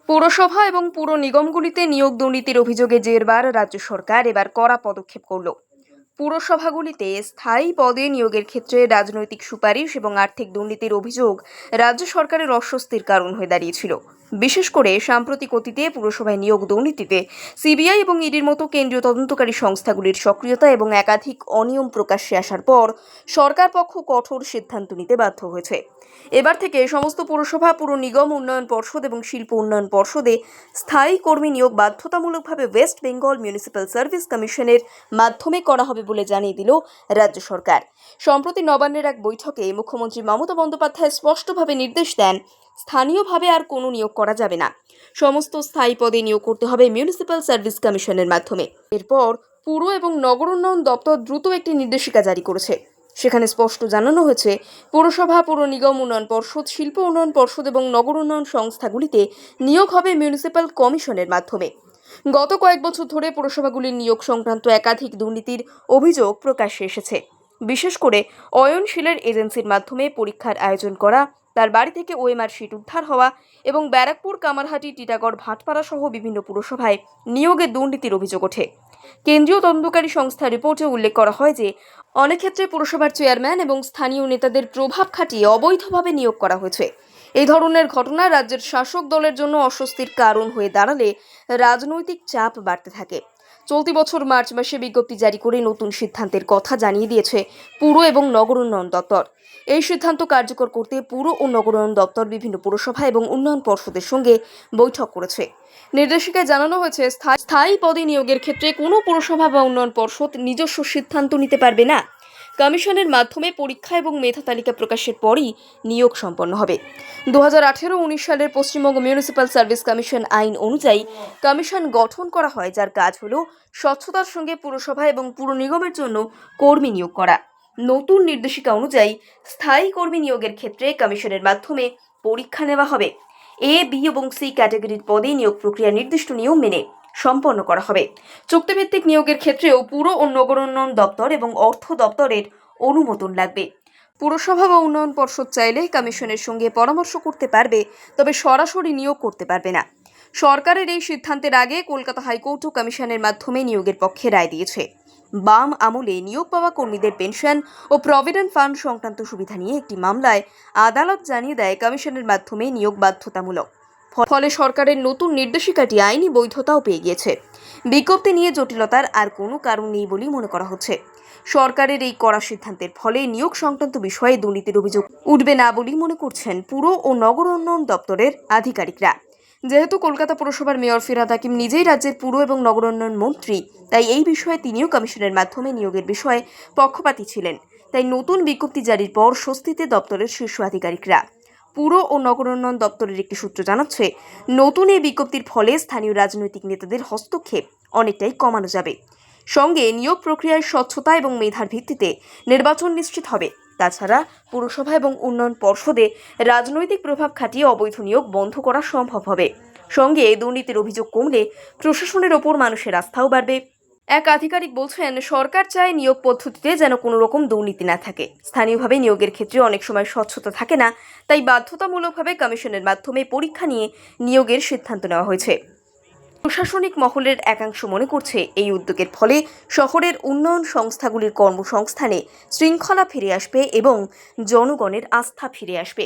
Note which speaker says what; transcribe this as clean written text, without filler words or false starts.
Speaker 1: পৌরসভা এবং পুর নিগমগুলিতে নিয়োগ দুর্নীতির অভিযোগে জেরবার রাজ্য সরকার এবার কড়া পদক্ষেপ করল। পুরসভাগুলিতে স্থায়ী পদে নিয়োগের ক্ষেত্রে রাজনৈতিক সুপারিশ এবং আর্থিক দুর্নীতির অভিযোগ রাজ্য সরকারের অস্বস্তির কারণ হয়ে দাঁড়িয়েছিল। বিশেষ করে সাম্প্রতিক অতীতে পুরসভায় নিয়োগ দুর্নীতিতে সিবিআই এবং ইডির মতো কেন্দ্রীয় তদন্তকারী সংস্থাগুলির সক্রিয়তা এবং একাধিক অনিয়ম প্রকাশ্যে আসার পর সরকার পক্ষ কঠোর সিদ্ধান্ত নিতে বাধ্য হয়েছে। এবার থেকে সমস্ত পুরসভা, পুর নিগম, উন্নয়ন পর্ষদ এবং শিল্প উন্নয়ন পর্ষদে স্থায়ী কর্মী নিয়োগ বাধ্যতামূলকভাবে ওয়েস্ট বেঙ্গল মিউনিসিপ্যাল সার্ভিস কমিশনের মাধ্যমে করা হবে বলে জানিয়ে দিল রাজ্য সরকার। সম্প্রতি নবান্নের এক বৈঠকে মুখ্যমন্ত্রী মমতা বন্দ্যোপাধ্যায় স্পষ্টভাবে নির্দেশ দেন, স্থানীয়ভাবে আর কোনো নিয়োগ করা যাবে না, সমস্ত স্থায়ী পদে নিয়োগ করতে হবে মিউনিসিপ্যাল সার্ভিস কমিশনের মাধ্যমে। এরপর পুর এবং নগর উন্নয়ন দপ্তর দ্রুত একটি নির্দেশিকা জারি করেছে। সেখানে স্পষ্ট জানানো হয়েছে, পৌরসভা, পুর নিগম, উন্নয়ন পর্ষদ, শিল্প উন্নয়ন পর্ষদ এবং নগর উন্নয়ন সংস্থাগুলিতে নিয়োগ হবে মিউনিসিপ্যাল কমিশনের মাধ্যমে। গত কয়েক বছর ধরে পুরসভাগুলির নিয়োগ সংক্রান্ত একাধিক দুর্নীতির অভিযোগ প্রকাশ্যে এসেছে। বিশেষ করে অয়নশীলের এজেন্সির মাধ্যমে পরীক্ষার আয়োজন করা, তার বাড়ি থেকে ওএমআর শিট উদ্ধার হওয়া এবং ব্যারাকপুর, কামারহাটি, টিটাগড়, ভাটপাড়া সহ বিভিন্ন পুরসভায় নিয়োগে দুর্নীতির অভিযোগ ওঠে। কেন্দ্রীয় তদন্তকারী সংস্থার রিপোর্টে উল্লেখ করা হয় যে অনেক ক্ষেত্রে পুরসভার চেয়ারম্যান এবং স্থানীয় নেতাদের প্রভাব খাটিয়ে অবৈধভাবে নিয়োগ করা হয়েছে। এই ধরনের ঘটনা রাজ্যের শাসক দলের জন্য অস্বস্তির কারণ হয়ে দাঁড়ালে রাজনৈতিক চাপ বাড়তে থাকে। চলতি বছর মার্চ মাসে বিজ্ঞপ্তি জারি করে নতুন সিদ্ধান্তের কথা জানিয়ে দিয়েছে পুর এবং নগর উন্নয়ন দপ্তর। এই সিদ্ধান্ত কার্যকর করতে পুর ও নগর উন্নয়ন দপ্তর বিভিন্ন পুরসভা এবং উন্নয়ন পর্ষদের সঙ্গে বৈঠক করেছে। নির্দেশিকায় জানানো হয়েছে, স্থায়ী পদে নিয়োগের ক্ষেত্রে কোনো পুরসভা বা উন্নয়ন পর্ষদ নিজস্ব সিদ্ধান্ত নিতে পারবে না। কমিশনের মাধ্যমে পরীক্ষা এবং মেধা তালিকা প্রকাশের পরই নিয়োগ সম্পন্ন হবে। 2018-19 সালের পশ্চিমবঙ্গ মিউনিসিপ্যাল সার্ভিস কমিশন আইন অনুযায়ী কমিশন গঠন করা হয়, যার কাজ হলো স্বচ্ছতার সঙ্গে পুরসভা এবং পুর নিগমের জন্য কর্মী নিয়োগ করা। নতুন নির্দেশিকা অনুযায়ী স্থায়ী কর্মী নিয়োগের ক্ষেত্রে কমিশনের মাধ্যমে পরীক্ষা নেওয়া হবে। এ, বি এবং সি ক্যাটাগরির পদে নিয়োগ প্রক্রিয়া নির্দিষ্ট নিয়ম মেনে সম্পন্ন করা হবে। চুক্তিভিত্তিক নিয়োগের ক্ষেত্রেও পুর ও নগর উন্নয়ন দপ্তর এবং অর্থ দপ্তরের অনুমোদন লাগবে। পুরসভা বা উন্নয়ন পর্ষদ চাইলে কমিশনের সঙ্গে পরামর্শ করতে পারবে, তবে সরাসরি নিয়োগ করতে পারবে না। সরকারের এই সিদ্ধান্তের আগে কলকাতা হাইকোর্টও কমিশনের মাধ্যমে নিয়োগের পক্ষে রায় দিয়েছে। বাম আমলে নিয়োগ পাওয়া কর্মীদের পেনশন ও প্রভিডেন্ট ফান্ড সংক্রান্ত সুবিধা নিয়ে একটি মামলায় আদালত জানিয়ে দেয় কমিশনের মাধ্যমে নিয়োগ বাধ্যতামূলক। ফলে সরকারের নতুন নির্দেশিকাটি আইনি বৈধতাও পেয়ে গিয়েছে। বিজ্ঞপ্তি নিয়ে জটিলতার আর কোনো কারণ নেই বলেই মনে করা হচ্ছে। সরকারের এই কড়া সিদ্ধান্তের ফলে নিয়োগ সংক্রান্ত বিষয়ে দুর্নীতির অভিযোগ উঠবে না বলেই মনে করছেন পুর ও নগর উন্নয়ন দপ্তরের আধিকারিকরা। যেহেতু কলকাতা পুরসভার মেয়র ফিরহাদ হাকিম নিজেই রাজ্যের পুর এবং নগর উন্নয়ন মন্ত্রী, তাই এই বিষয়ে তিনিও কমিশনের মাধ্যমে নিয়োগের বিষয়ে পক্ষপাতী ছিলেন। তাই নতুন বিজ্ঞপ্তি জারির পর স্বস্তিতে দপ্তরের শীর্ষ আধিকারিকরা। পুর ও নগর উন্নয়ন দপ্তরের একটি সূত্র জানাচ্ছে, নতুন এই বিজ্ঞপ্তির ফলে স্থানীয় রাজনৈতিক নেতাদের হস্তক্ষেপ অনেকটাই কমানো যাবে। সঙ্গে নিয়োগ প্রক্রিয়ায় স্বচ্ছতা এবং মেধার ভিত্তিতে নির্বাচন নিশ্চিত হবে। তাছাড়া পুরসভা এবং উন্নয়ন পর্ষদে রাজনৈতিক প্রভাব খাটিয়ে অবৈধ নিয়োগ বন্ধ করা সম্ভব হবে। সঙ্গে দুর্নীতির অভিযোগ কমলে প্রশাসনের ওপর মানুষের আস্থাও বাড়বে। এক আধিকারিক বলছেন, সরকার চায় নিয়োগ পদ্ধতিতে যেন কোনো রকম দুর্নীতি না থাকে। স্থানীয়ভাবে নিয়োগের ক্ষেত্রে অনেক সময় স্বচ্ছতা থাকে না, তাই বাধ্যতামূলকভাবে কমিশনের মাধ্যমে পরীক্ষা নিয়ে নিয়োগের সিদ্ধান্ত নেওয়া হয়েছে। প্রশাসনিক মহলের একাংশ মনে করছে, এই উদ্যোগের ফলে শহরের উন্নয়ন সংস্থাগুলির কর্মসংস্থানে শৃঙ্খলা ফিরে আসবে এবং জনগণের আস্থা ফিরে আসবে।